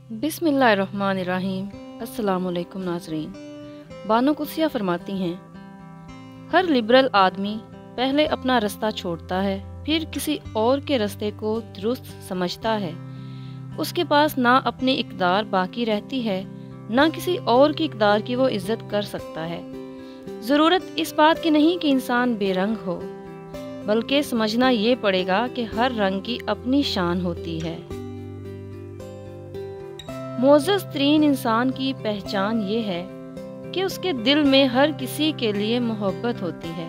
बिस्मिल्लाहिर्रहमानिर्रहीम। अस्सलाम वालेकुम नाज़रीन। बानो कुसिया फरमाती हैं, हर लिबरल आदमी पहले अपना रास्ता छोड़ता है, फिर किसी और के रास्ते को दुरुस्त समझता है। उसके पास ना अपनी इक़दार बाकी रहती है, ना किसी और की इक़दार की वो इज़्ज़त कर सकता है। ज़रूरत इस बात की नहीं कि इंसान बेरंग हो, बल्कि समझना ये पड़ेगा कि हर रंग की अपनी शान होती है। मोअज़्ज़ज़ तरीन इंसान की पहचान ये है कि उसके दिल में हर किसी के लिए मोहब्बत होती है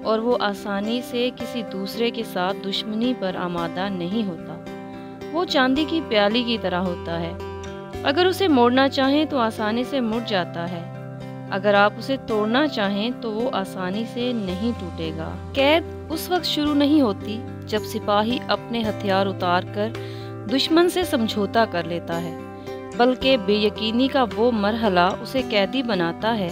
और वो आसानी से किसी दूसरे के साथ दुश्मनी पर आमादा नहीं होता। वो चांदी की प्याली की तरह होता है, अगर उसे मोड़ना चाहें तो आसानी से मुड़ जाता है, अगर आप उसे तोड़ना चाहें तो वो आसानी से नहीं टूटेगा। कैद उस वक्त शुरू नहीं होती जब सिपाही अपने हथियार उतार कर दुश्मन से समझौता कर लेता है, बल्कि बेयकीनी का वो मरहला उसे कैदी बनाता है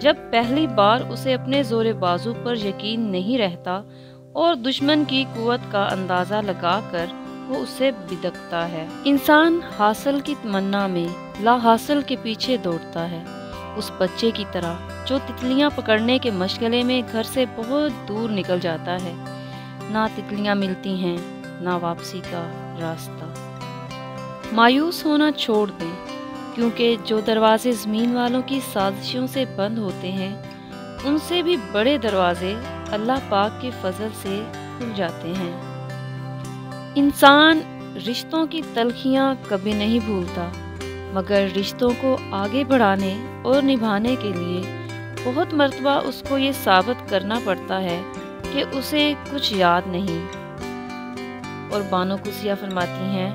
जब पहली बार उसे अपने ज़ोरे बाजू पर यकीन नहीं रहता और दुश्मन की कुव्वत का अंदाज़ा लगाकर वो उसे बिदकता है। इंसान हासिल की तमन्ना में ला हासिल के पीछे दौड़ता है, उस बच्चे की तरह जो तितलियां पकड़ने के मशगले में घर से बहुत दूर निकल जाता है। ना तितलियां मिलती हैं, ना वापसी का रास्ता। मायूस होना छोड़ दें, क्योंकि जो दरवाजे ज़मीन वालों की साजिशों से बंद होते हैं, उनसे भी बड़े दरवाजे अल्लाह पाक के फजल से खुल जाते हैं। इंसान रिश्तों की तलखियाँ कभी नहीं भूलता, मगर रिश्तों को आगे बढ़ाने और निभाने के लिए बहुत मर्तबा उसको ये साबित करना पड़ता है कि उसे कुछ याद नहीं। और बानो कुसिया फरमाती हैं,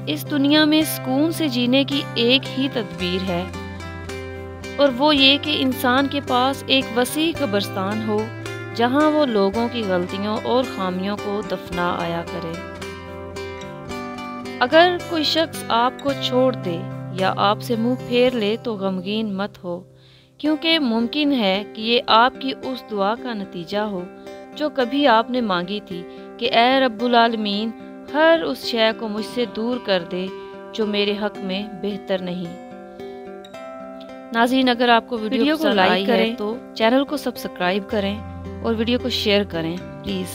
इस दुनिया में सुकून से जीने की एक ही तदबीर है, और वो ये कि इंसान के पास एक वसी कब्रिस्तान हो जहां वो लोगों की गलतियों और खामियों को दफना आया करे। अगर कोई शख्स आपको छोड़ दे या आपसे मुंह फेर ले तो गमगीन मत हो, क्योंकि मुमकिन है कि ये आपकी उस दुआ का नतीजा हो जो कभी आपने मांगी थी कि ए रब्बुल आलमीन, हर उस शय को मुझसे दूर कर दे जो मेरे हक में बेहतर नहीं। नाज़रीन, अगर आपको वीडियो को लाइक करें तो चैनल को सब्सक्राइब करें और वीडियो को शेयर करें प्लीज़।